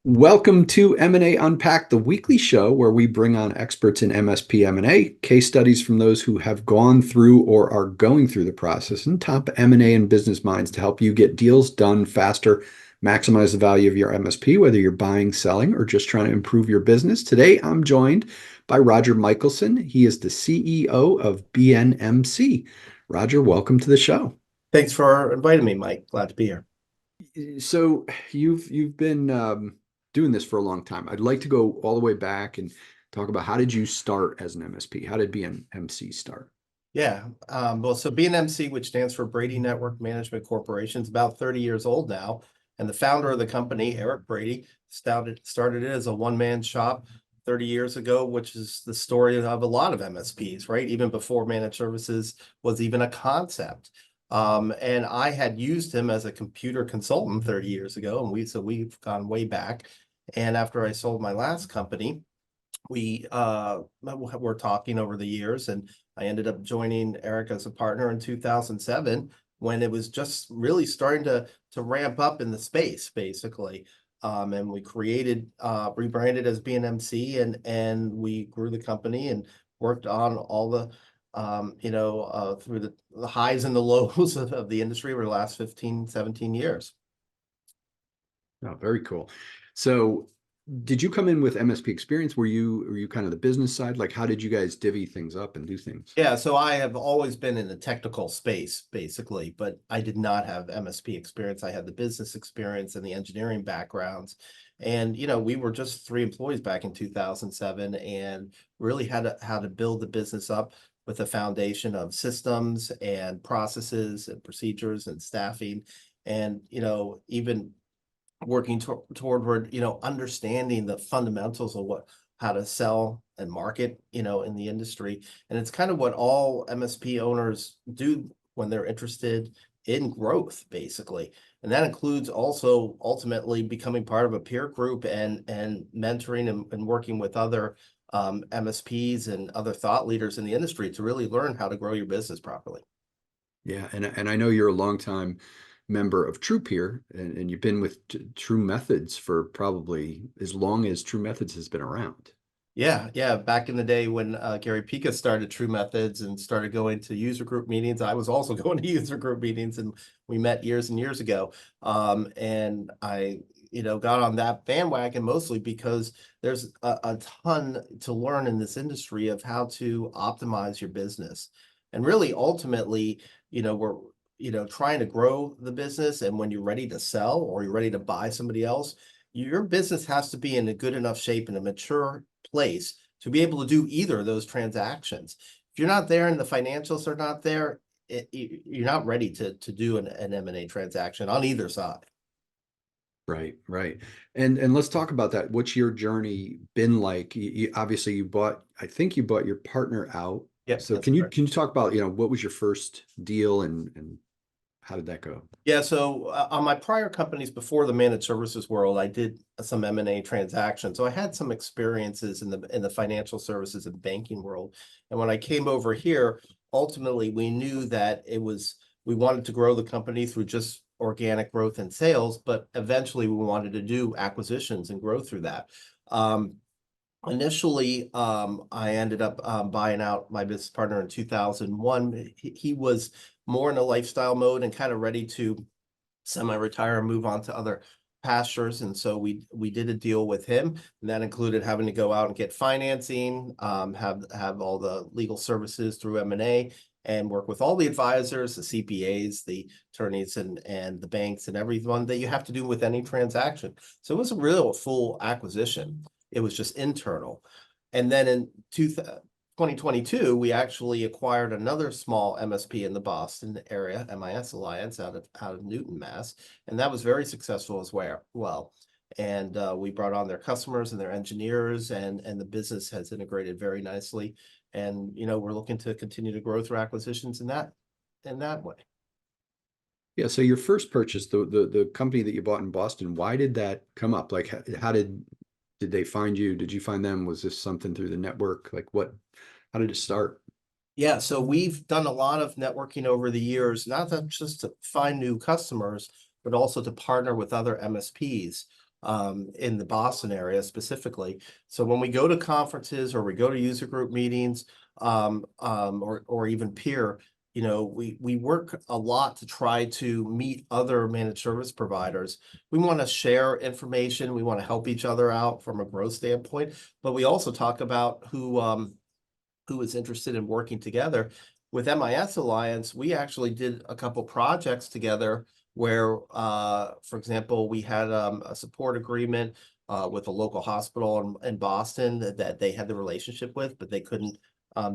Welcome to M&A Unpacked, the weekly show where we bring on experts in MSP M&A, case studies from those who have gone through or are going through the process, and top M&A and business minds to help you get deals done faster, maximize the value of your MSP, whether you're buying, selling, or just trying to improve your business. Today, I'm joined by Roger Michelson. He is the CEO of BNMC. Roger, welcome to the show. Thanks for inviting me, Mike. Glad to be here. So you've been doing this for a long time. I'd like to go all the way back and talk about how did you start as an MSP? How did BNMC start? So BNMC, which stands for Brady Network Management Corporation, is about 30 years old now. And the founder of the company, Eric Brady, started it as a one-man shop 30 years ago, which is the story of a lot of MSPs, right? Even before managed services was even a concept. And I had used him as a computer consultant 30 years ago, and we've gone way back. And after I sold my last company, we were talking over the years, and I ended up joining Eric as a partner in 2007 when it was just really starting to ramp up in the space, basically. And we rebranded as BNMC, and we grew the company and worked on all the through the highs and the lows of the industry over the last 15, 17 years. Oh, very cool. So did you come in with MSP experience? Were you kind of the business side? Like how did you guys divvy things up and do things? Yeah, so I have always been in the technical space, basically, but I did not have MSP experience. I had the business experience and the engineering backgrounds. And, we were just three employees back in 2007 and really had how to build the business up with a foundation of systems and processes and procedures and staffing. And, even working toward understanding the fundamentals of how to sell and market in the industry. And it's kind of what all MSP owners do when they're interested in growth, basically. And that includes also ultimately becoming part of a peer group and mentoring and working with other MSPs and other thought leaders in the industry to really learn how to grow your business properly. Yeah, and I know you're a longtime member of TruPeer, and you've been with TruMethods for probably as long as TruMethods has been around. Yeah. Back in the day when Gary Pica started TruMethods and started going to user group meetings, I was also going to user group meetings, and we met years and years ago. And I, got on that bandwagon mostly because there's a ton to learn in this industry of how to optimize your business. And really, ultimately, we're, trying to grow the business. And when you're ready to sell or you're ready to buy somebody else, your business has to be in a good enough shape and a mature place to be able to do either of those transactions. If you're not there and the financials are not there, you're not ready to do an M&A transaction on either side. Right, right. And let's talk about that. What's your journey been like? Obviously I think you bought your partner out. Yep, So that's can you correct. can you talk about, what was your first deal and how did that go? Yeah, so on my prior companies before the managed services world, I did some M&A transactions. So I had some experiences in the financial services and banking world. And when I came over here, ultimately we knew that we wanted to grow the company through just organic growth and sales, but eventually we wanted to do acquisitions and grow through that. Initially, I ended up buying out my business partner in 2001. He was more in a lifestyle mode and kind of ready to semi-retire and move on to other pastures. And so we did a deal with him, and that included having to go out and get financing, have all the legal services through M&A, and work with all the advisors, the CPAs, the attorneys, and the banks and everyone that you have to do with any transaction. So it was a real full acquisition. It was just internal. And then in 2022, we actually acquired another small MSP in the Boston area, MIS Alliance, out of Newton, Mass. And that was very successful as well. And we brought on their customers and their engineers, and the business has integrated very nicely. And we're looking to continue to grow through acquisitions in that way. Yeah, so your first purchase, the company that you bought in Boston, why did that come up? Like how did they find you? Did you find them? Was this something through the network? How did it start? Yeah, so we've done a lot of networking over the years, not just to find new customers, but also to partner with other MSPs. in the Boston area specifically. So when we go to conferences or we go to user group meetings, or even peer, we work a lot to try to meet other managed service providers. We want to share information. We want to help each other out from a growth standpoint, but we also talk about who is interested in working together. With MIS Alliance, we actually did a couple projects together where, for example, we had a support agreement with a local hospital in Boston that they had the relationship with, but they couldn't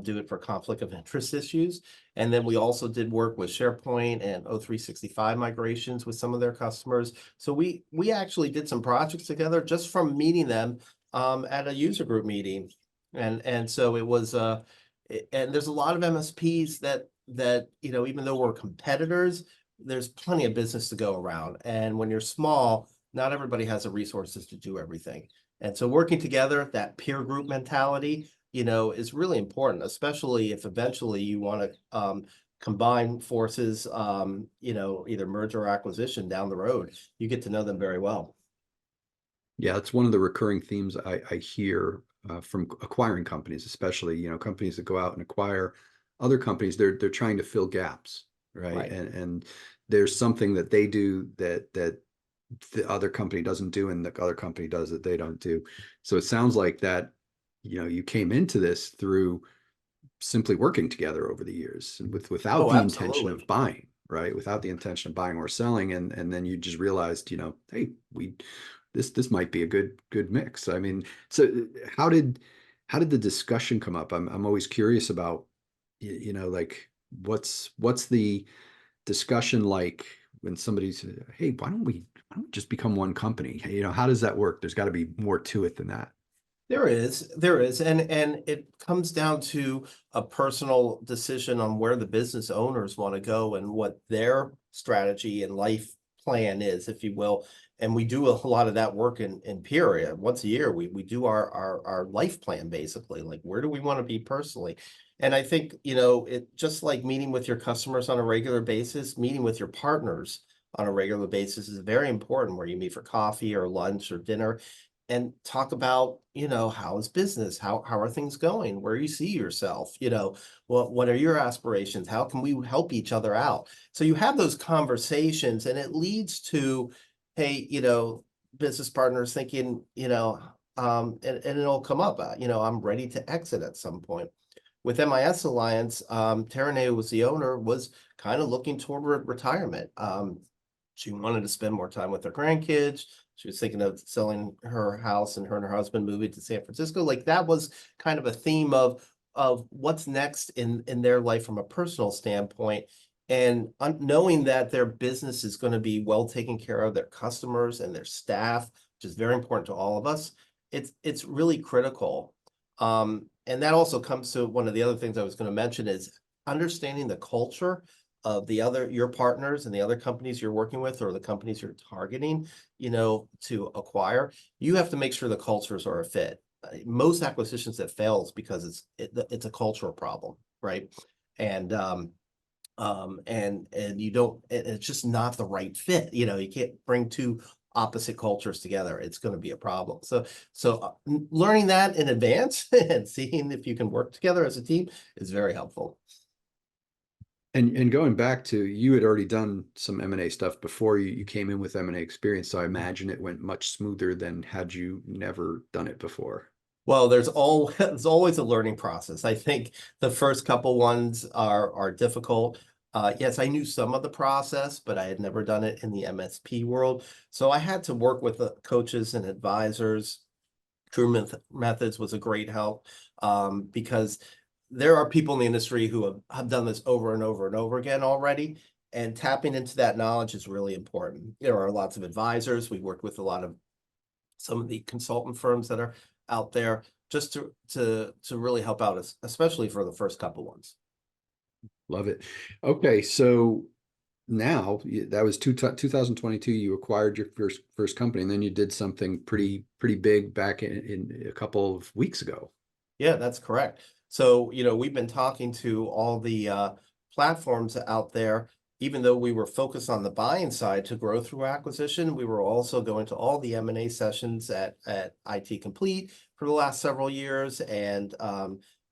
do it for conflict of interest issues. And then we also did work with SharePoint and O365 migrations with some of their customers. So we actually did some projects together just from meeting them at a user group meeting. And so it was and there's a lot of MSPs that even though we're competitors, there's plenty of business to go around. And when you're small, not everybody has the resources to do everything. And so working together, that peer group mentality, is really important, especially if eventually you want to combine forces, either merger or acquisition down the road. You get to know them very well. Yeah, it's one of the recurring themes I hear from acquiring companies, especially, companies that go out and acquire other companies. They're trying to fill gaps, right? Right. And there's something that they do that the other company doesn't do, and the other company does that they don't do. So it sounds like that, you came into this through simply working together over the years without Oh, the intention of absolutely. buying, right? Without the intention of buying or selling, and then you just realized, hey, this might be a good mix. I mean, so how did the discussion come up? I'm always curious about, like what's the discussion like when somebody says, hey, why don't we just become one company? How does that work? There's got to be more to it than that. There is, and it comes down to a personal decision on where the business owners want to go and what their strategy and life plan is, if you will. And we do a lot of that work in Peoria. Once a year, we do our life plan, basically, like where do we want to be personally. And I think, it just like meeting with your customers on a regular basis, meeting with your partners on a regular basis is very important, where you meet for coffee or lunch or dinner and talk about, how is business? How are things going? Where you see yourself? What are your aspirations? How can we help each other out? So you have those conversations and it leads to, hey, business partners thinking, and it'll come up, I'm ready to exit at some point. With MIS Alliance, Terene, who was the owner, was kind of looking toward retirement. She wanted to spend more time with her grandkids. She was thinking of selling her house and her husband moving to San Francisco. Like that was kind of a theme of what's next in their life from a personal standpoint. And knowing that their business is going to be well taken care of, their customers and their staff, which is very important to all of us, it's really critical. And that also comes to one of the other things I was going to mention is understanding the culture of your partners and the other companies you're working with or the companies you're targeting, to acquire. You have to make sure the cultures are a fit. Most acquisitions that fails because it's a cultural problem, right? And and you don't, it's just not the right fit. You can't bring two opposite cultures together. It's going to be a problem. So learning that in advance and seeing if you can work together as a team is very helpful. And going back to, you had already done some M&A stuff before you came in with M&A experience, so I imagine it went much smoother than had you never done it before. Well, there's always a learning process. I think the first couple ones are difficult. Yes, I knew some of the process, but I had never done it in the MSP world. So I had to work with the coaches and advisors. TruMethods was a great help, because there are people in the industry who have done this over and over and over again already. And tapping into that knowledge is really important. There are lots of advisors. We worked with a lot of some of the consultant firms that are out there just to really help out us, especially for the first couple ones. Love it. Okay, so now that was 2022, you acquired your first company, and then you did something pretty big back in a couple of weeks ago. Yeah, that's correct. So, we've been talking to all the platforms out there even though we were focused on the buying side to grow through acquisition, we were also going to all the M&A sessions at IT Complete for the last several years, and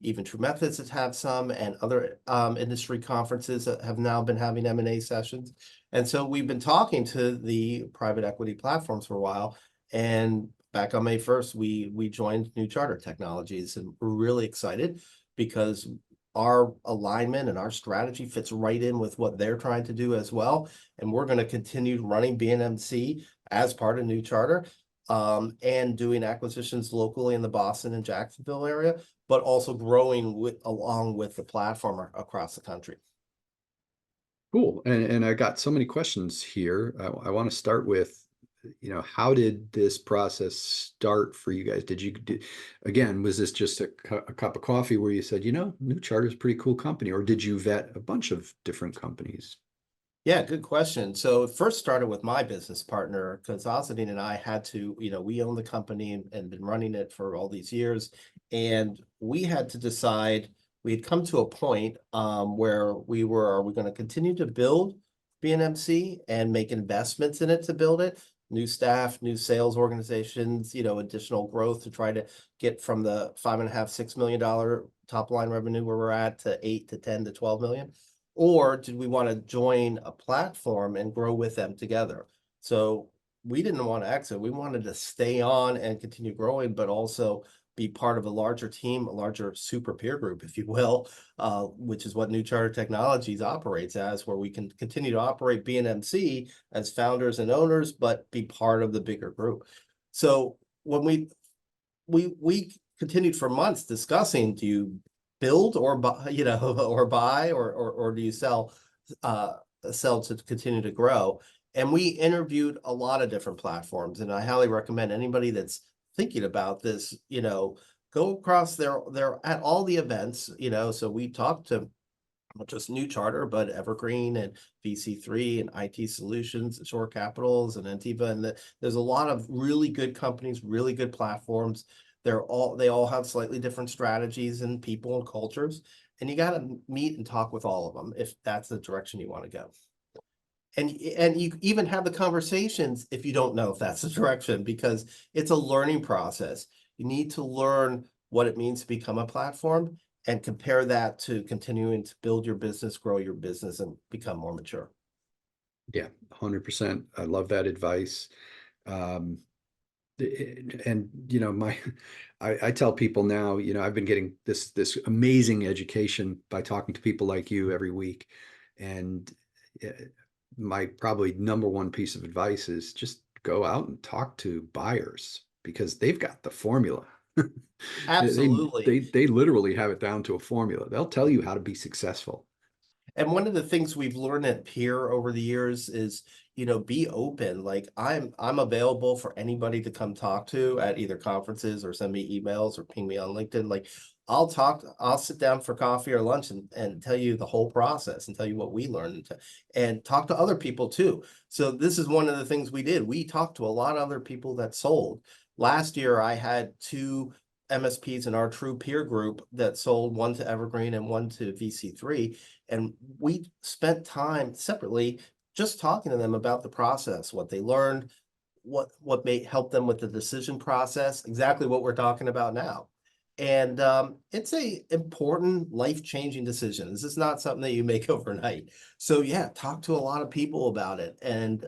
even TruMethods has had some, and other industry conferences that have now been having M&A sessions. And so we've been talking to the private equity platforms for a while, and back on May 1st, we joined New Charter Technologies, and we're really excited because our alignment and our strategy fits right in with what they're trying to do as well. And we're going to continue running BNMC as part of New Charter, and doing acquisitions locally in the Boston and Jacksonville area, but also growing along with the platform across the country. Cool. And I got so many questions here. I want to start with, how did this process start for you guys? Again, was this just a cup of coffee where you said, New Charter is a pretty cool company, or did you vet a bunch of different companies? Yeah, good question. So it first started with my business partner, because Azadine and I had to, we own the company and been running it for all these years. And we had to decide, we had come to a point where are we going to continue to build BNMC and make investments in it to build it? New staff, new sales organizations, additional growth to try to get from the $5.5, $6 million top line revenue where we're at to 8 to 10 to 12 million. Or did we want to join a platform and grow with them together? So we didn't want to exit. We wanted to stay on and continue growing, but also be part of a larger team, a larger super peer group, if you will, which is what New Charter Technologies operates as, where we can continue to operate BNMC as founders and owners, but be part of the bigger group. So when we continued for months discussing, do you build or buy, or buy, or do you sell to continue to grow? And we interviewed a lot of different platforms, and I highly recommend anybody that's thinking about this, go across they're at all the events, so we talked to not just New Charter, but Evergreen and VC3 and IT Solutions, Shore Capitals and Antiva, and there's a lot of really good companies, really good platforms. They all have slightly different strategies and people and cultures, and you got to meet and talk with all of them if that's the direction you want to go. And you even have the conversations if you don't know if that's the direction, because it's a learning process. You need to learn what it means to become a platform and compare that to continuing to build your business, grow your business, and become more mature. Yeah, 100%. I love that advice. And I tell people now, I've been getting this amazing education by talking to people like you every week. And my probably number one piece of advice is just go out and talk to buyers, because they've got the formula. Absolutely. They literally have it down to a formula. They'll tell you how to be successful. And one of the things we've learned at Peer over the years is, be open. Like I'm available for anybody to come talk to at either conferences or send me emails or ping me on LinkedIn. Like I'll sit down for coffee or lunch and tell you the whole process and tell you what we learned, and talk to other people too. So this is one of the things we did. We talked to a lot of other people that sold. Last year, I had 2 MSPs in our true peer group that sold, one to Evergreen and one to VC3. And we spent time separately just talking to them about the process, what they learned, what may help them with the decision process, exactly what we're talking about now. And it's a important life-changing decision. This is not something that you make overnight. So yeah, talk to a lot of people about it. And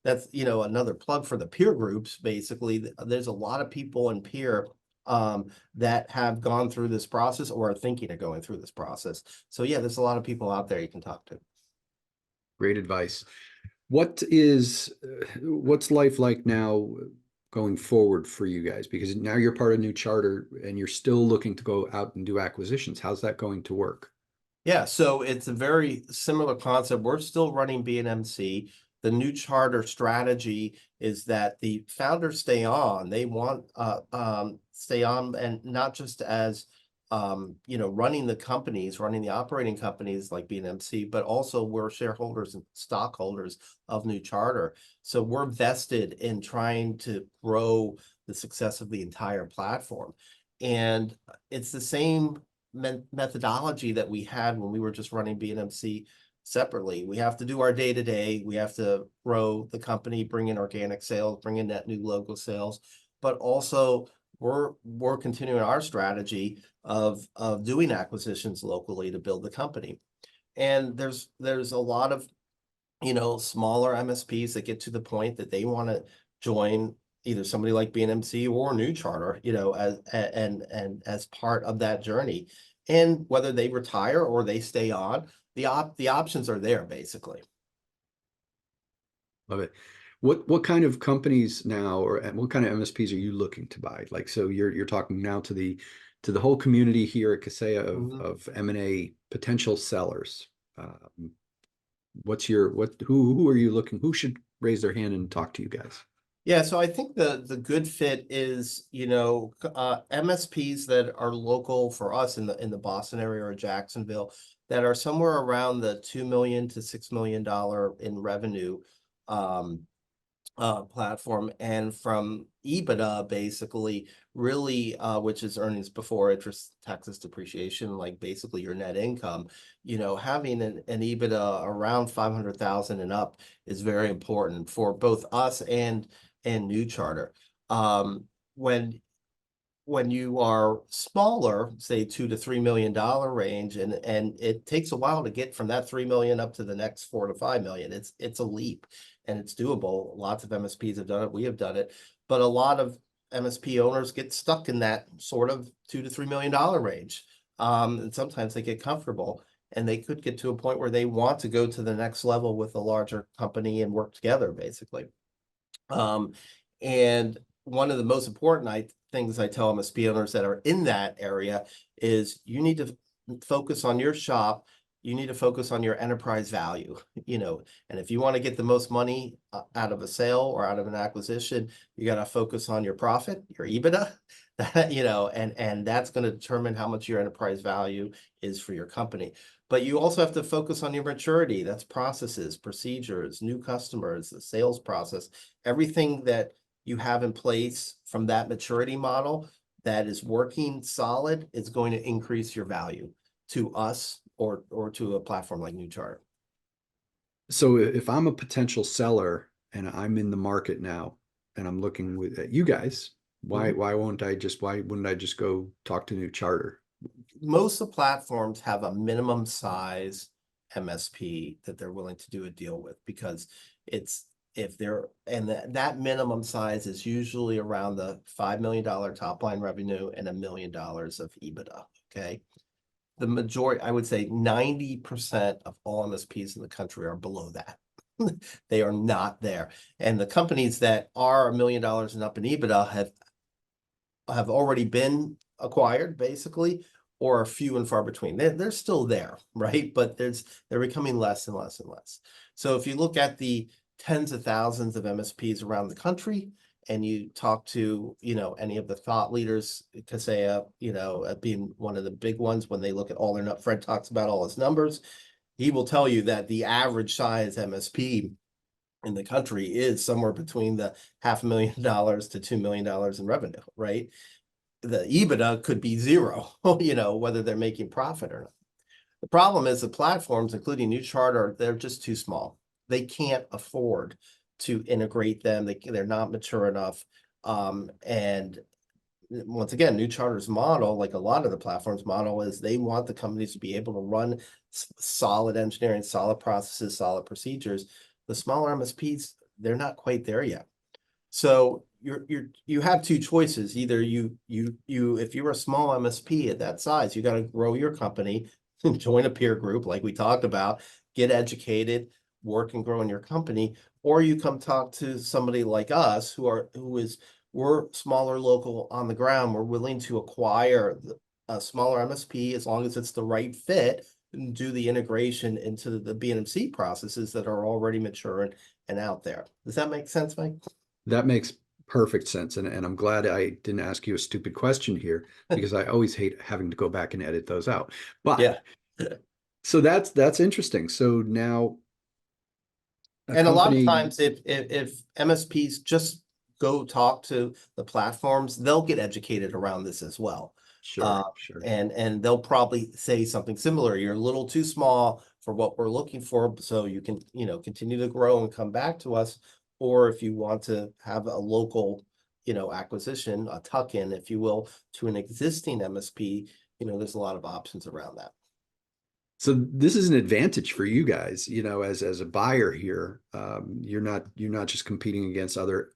that's, another plug for the peer groups. Basically, there's a lot of people in peer that have gone through this process or are thinking of going through this process. So yeah, there's a lot of people out there you can talk to. Great advice. What's life like now going forward for you guys? Because now you're part of New Charter and you're still looking to go out and do acquisitions. How's that going to work? Yeah, so it's a very similar concept. We're still running BNMC. The New Charter strategy is that the founders stay on. They want stay on, and not just as running the companies, running the operating companies like BNMC, but also we're shareholders and stockholders of New Charter. So we're vested in trying to grow the success of the entire platform. And it's the same methodology that we had when we were just running BNMC separately. We have to do our day-to-day. We have to grow the company, bring in organic sales, bring in net new logo sales, but also we're continuing our strategy of doing acquisitions locally to build the company. And there's a lot of, smaller MSPs that get to the point that they want to join either somebody like BNMC or New Charter, as part of that journey. And whether they retire or they stay on, the options are there basically. Love it. What kind of companies now, or what kind of MSPs are you looking to buy? Like, so you're talking now to the whole community here at Kaseya of M&A potential sellers. Who are you looking? Who should raise their hand and talk to you guys? Yeah, so I think the good fit is, MSPs that are local for us in the Boston area or Jacksonville that are somewhere around the $2 million to $6 million in revenue platform, and from EBITDA basically really which is earnings before interest, taxes, depreciation, like basically your net income, having an EBITDA around 500,000 and up is very important for both us and New Charter. When you are smaller, say $2 to $3 million range, and it takes a while to get from that 3 million up to the next 4 to 5 million. It's a leap, and it's doable. Lots of MSPs have done it. We have done it, but a lot of MSP owners get stuck in that sort of $2 to $3 million range, and sometimes they get comfortable, and they could get to a point where they want to go to the next level with a larger company and work together, basically. And one of the most important things I tell MSP owners that are in that area is you need to focus on your shop. You need to focus on your enterprise value, and if you want to get the most money out of a sale or out of an acquisition, you got to focus on your profit, your EBITDA, and that's going to determine how much your enterprise value is for your company. But you also have to focus on your maturity. That's processes, procedures, new customers, the sales process, everything that you have in place from that maturity model that is working solid is going to increase your value to us or to a platform like New Charter. So if I'm a potential seller and I'm in the market now and I'm looking at you guys, why wouldn't I just go talk to New Charter? Most of the platforms have a minimum size MSP that they're willing to do a deal with, because that minimum size is usually around the $5 million top line revenue and $1 million of EBITDA. Okay. The majority, I would say 90% of all MSPs in the country are below that. They are not there. And the companies that are $1 million and up in EBITDA have already been acquired, basically, or are few and far between. They're still there, right? But they're becoming less and less and less. So if you look at the tens of thousands of MSPs around the country, and you talk to, any of the thought leaders, Kaseya, being one of the big ones, when they look at all their Fred talks about all his numbers, he will tell you that the average size MSP in the country is somewhere between the $500,000 to $2 million in revenue, right? The EBITDA could be zero, whether they're making profit or not. The problem is the platforms, including New Charter, they're just too small. They can't afford to integrate them. They're not mature enough. And once again, New Charter's model, like a lot of the platforms model, is they want the companies to be able to run solid engineering, solid processes, solid procedures. The smaller MSPs, they're not quite there yet. So you have two choices. Either if you're a small MSP at that size, you got to grow your company, join a peer group like we talked about, get educated, work and grow in your company, or you come talk to somebody like us we're smaller, local, on the ground. We're willing to acquire a smaller MSP as long as it's the right fit, and do the integration into the BNMC processes that are already mature and out there. Does that make sense, Mike? That makes perfect sense. And I'm glad I didn't ask you a stupid question here, because I always hate having to go back and edit those out. But yeah. So that's interesting. So now a lot of times if MSPs just go talk to the platforms, they'll get educated around this as well. Sure. And they'll probably say something similar. You're a little too small for what we're looking for, so you can, continue to grow and come back to us. Or if you want to have a local, acquisition, a tuck-in, if you will, to an existing MSP, there's a lot of options around that. So this is an advantage for you guys, as a buyer here. You're not just competing against other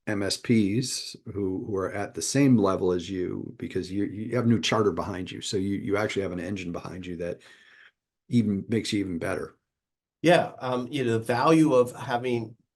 MSPs who are at the same level as you, because you have new charter behind you. So you actually have an engine behind you that even makes you even better. Yeah, the value of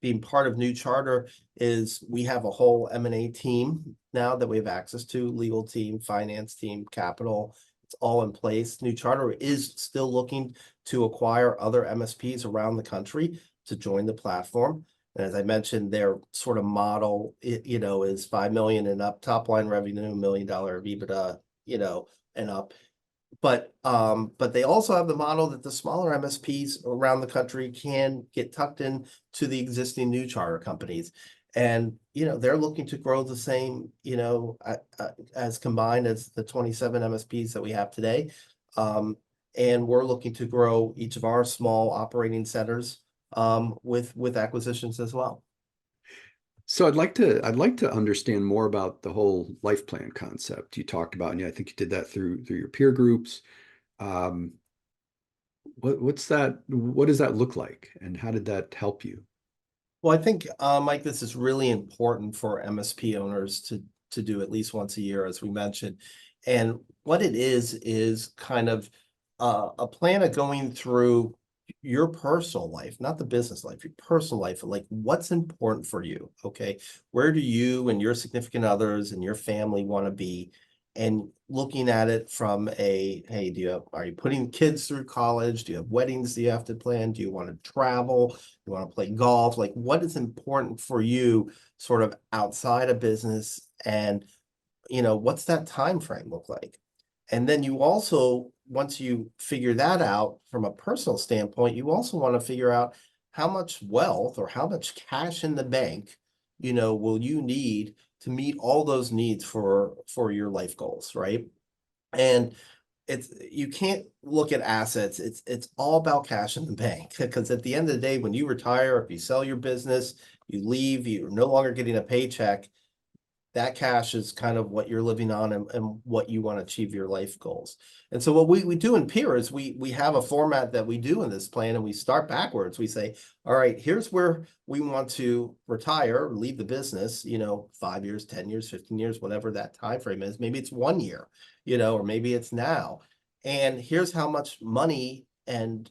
being part of New Charter is we have a whole M&A team now that we have access to, legal team, finance team, capital. It's all in place. New Charter is still looking to acquire other MSPs around the country to join the platform. And as I mentioned, their sort of model, is 5 million and up top line revenue, $1 million of EBITDA, and up. But they also have the model that the smaller MSPs around the country can get tucked in to the existing New Charter companies. And, they're looking to grow the same, as combined as the 27 MSPs that we have today. And we're looking to grow each of our small operating centers with acquisitions as well. So I'd like to understand more about the whole life plan concept you talked about, and I think you did that through your peer groups. Um, what's that? What does that look like, and how did that help you? Well, I think, Mike, this is really important for MSP owners to do at least once a year, as we mentioned. And what it is kind of a plan of going through your personal life, not the business life, your personal life, like what's important for you. Okay. Where do you and your significant others and your family want to be? And looking at it from hey, are you putting kids through college? Do you have weddings do you have to plan? Do you want to travel? You want to play golf? Like, what is important for you sort of outside of business? And, what's that time frame look like? And then you also, once you figure that out from a personal standpoint, you also want to figure out how much wealth or how much cash in the bank, will you need to meet all those needs for your life goals, right? And you can't look at assets. It's all about cash in the bank, because at the end of the day, when you retire, if you sell your business, you leave, you're no longer getting a paycheck. That cash is kind of what you're living on, and what you want to achieve your life goals. And so what we do in peer is we have a format that we do in this plan, and we start backwards. We say, all right, here's where we want to retire, leave the business, 5 years, 10 years, 15 years, whatever that time frame is. Maybe it's 1 year, or maybe it's now. And here's how much money and,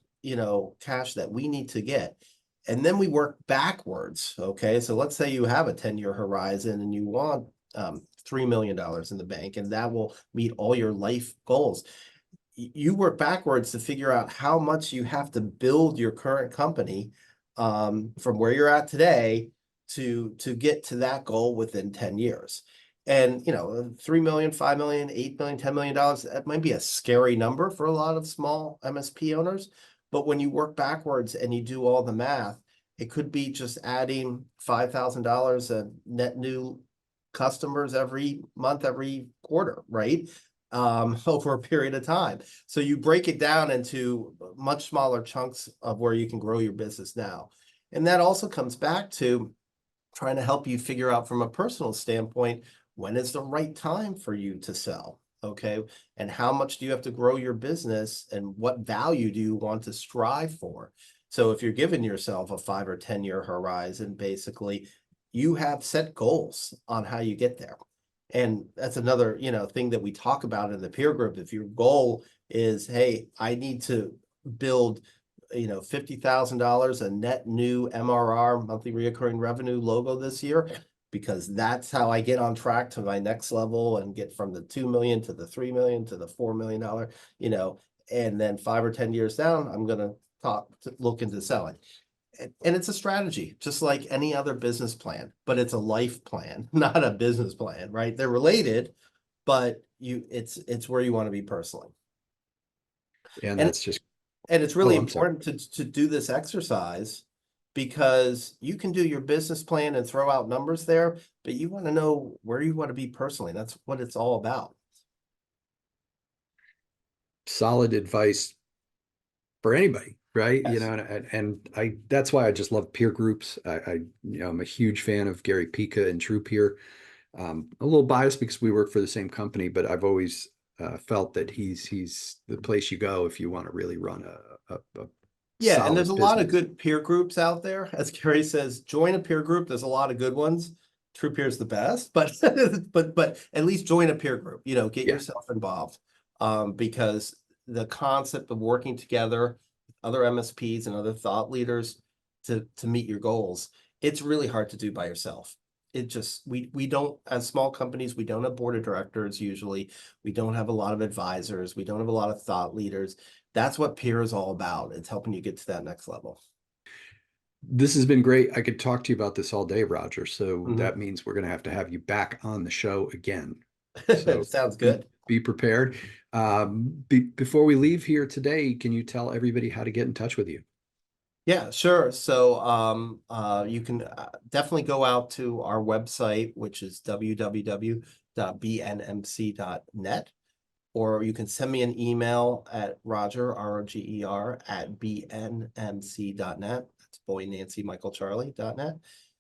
cash that we need to get. And then we work backwards. Okay. So let's say you have a 10-year horizon and you want $3 million in the bank, and that will meet all your life goals. You work backwards to figure out how much you have to build your current company from where you're at today to get to that goal within 10 years. And 3 million, 5 million, 8 million, $10 million, that might be a scary number for a lot of small MSP owners. But when you work backwards and you do all the math, it could be just adding $5,000 of net new customers every month, every quarter, right? Over a period of time. So you break it down into much smaller chunks of where you can grow your business now. And that also comes back to trying to help you figure out from a personal standpoint, when is the right time for you to sell? Okay. And how much do you have to grow your business, and what value do you want to strive for? So if you're giving yourself a 5 or 10-year horizon, basically, you have set goals on how you get there. And that's another, thing that we talk about in the peer group. If your goal is, hey, I need to build, $50,000 a net new MRR, monthly recurring revenue logo this year, because that's how I get on track to my next level and get from the 2 million to the 3 million to the $4 million, and then 5 or 10 years down, I'm going to look into selling. And it's a strategy, just like any other business plan, but it's a life plan, not a business plan, right? They're related, but it's where you want to be personally. And And that's just, and it's oh, really I'm sorry. important to do this exercise, because you can do your business plan and throw out numbers there, but you want to know where you want to be personally. That's what it's all about. Solid advice for anybody. right? Yes. And I that's why I just love peer groups. I'm a huge fan of Gary Pica and TruePeer. A little biased because we work for the same company, but I've always felt that he's the place you go if you want to really run a Yeah, and there's solid a lot of business. good peer groups out there. As Gary says, join a peer group. There's a lot of good ones. True Peer is the best, but but at least join a peer group. Get Yeah. yourself involved. Because the concept of working together, with other MSPs and other thought leaders to meet your goals, it's really hard to do by yourself. It just we don't, as small companies, we don't have board of directors usually. We don't have a lot of advisors. We don't have a lot of thought leaders. That's what peer is all about. It's helping you get to that next level. This has been great. I could talk to you about this all day, Roger. So Mhm. that means we're going to have you back on the show again. So Sounds be, good. be prepared. Before we leave here today, can you tell everybody how to get in touch with you? Yeah, sure. So you can definitely go out to our website, which is www.bnmc.net, or you can send me an email at Roger, at bnmc.net. That's Boy Nancy Michael Charlie.net.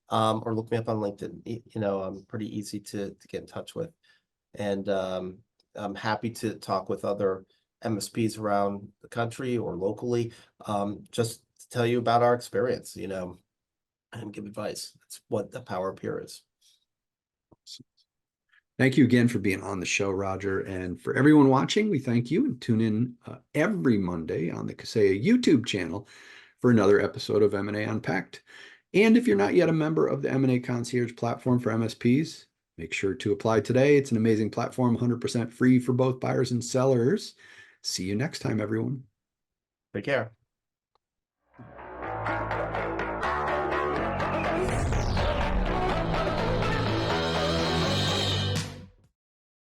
Or look me up on LinkedIn. I'm pretty easy to get in touch with. And I'm happy to talk with other MSPs around the country or locally, just to tell you about our experience, and give advice. That's what the power of peer is. Thank you again for being on the show, Roger. And for everyone watching, we thank you and tune in every Monday on the Kaseya YouTube channel for another episode of M&A Unpacked. And if you're not yet a member of the M&A Concierge platform for MSPs, make sure to apply today. It's an amazing platform, 100% free for both buyers and sellers. See you next time, everyone. Take care.